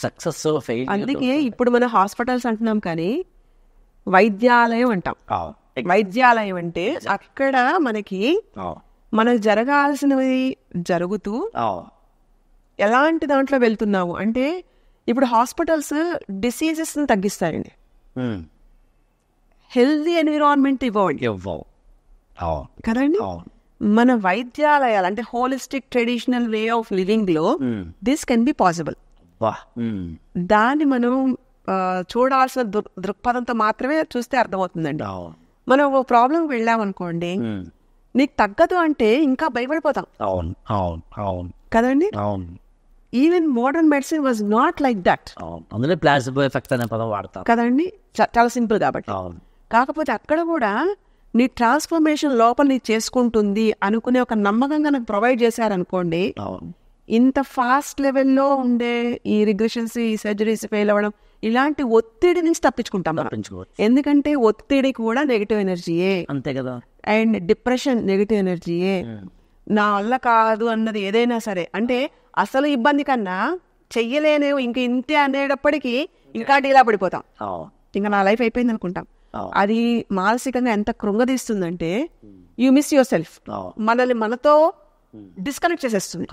Success fail. అందుకే ఇప్పుడు మన హాస్పిటల్స్ అంటున్నాం కానీ వైద్యాలయం అంటాం. వైద్యాలయం అంటే అక్కడ మనకి జరగాల్సినవి జరుగుతూ ఎలాంటి దాంట్లో వెళ్తున్నాము అంటే ఇప్పుడు హాస్పిటల్స్ డిసీజెస్ ని తగ్గిస్తాయండి, హెల్దీ ఎన్విరాన్మెంట్ ఇవ్వండి కదండి. మన వైద్యాలయాలు అంటే holistic traditional way of living లో దిస్ కెన్ బి పాసిబుల్. దాన్ని మనం చూడాల్సిన దృక్పథంతో మాత్రమే చూస్తే అర్థమవుతుందండి. మనం ఓ ప్రాబ్లం వెళ్ళామనుకోండి, నీకు తగ్గదు అంటే ఇంకా భయపడిపోతాం కదండి. Even modern medicine was not like that. అందులో ప్లాసిబో ఎఫెక్ట్ అనే పదం వాడతాం కదండి, చాలా సింపుల్ కాబట్టి. కాకపోతే అక్కడ కూడా నీ ట్రాన్స్ఫర్మేషన్ లోపల నీ చేసుకుంటుంది అనుకునే ఒక నమ్మకంగా నాకు ప్రొవైడ్ చేశారనుకోండి, ఇంత ఫాస్ట్ లెవెల్లో ఉండే ఈ రిగ్రెషన్స్, ఈ సర్జరీస్ ఫెయిల్ అవ్వడం, ఇలాంటి ఒత్తిడి నుంచి తప్పించుకుంటాం. ఎందుకంటే ఒత్తిడి కూడా నెగిటివ్ ఎనర్జీయే, అంతే కదా. అండ్ డిప్రెషన్ నెగిటివ్ ఎనర్జీయే. నా వల్ల కాదు అన్నది ఏదైనా సరే, అంటే అసలు ఇబ్బంది కన్నా చెయ్యలేనే ఇంక ఇంతే అనేటప్పటికీ ఇంకా డీలా పడిపోతాం, ఇంకా నా లైఫ్ అయిపోయింది అనుకుంటాం. అది మానసికంగా ఎంత కృంగదీస్తుందంటే యూ మిస్ యువర్ సెల్ఫ్, మనల్ని మనతో డిస్కనెక్ట్ చేసేస్తుంది.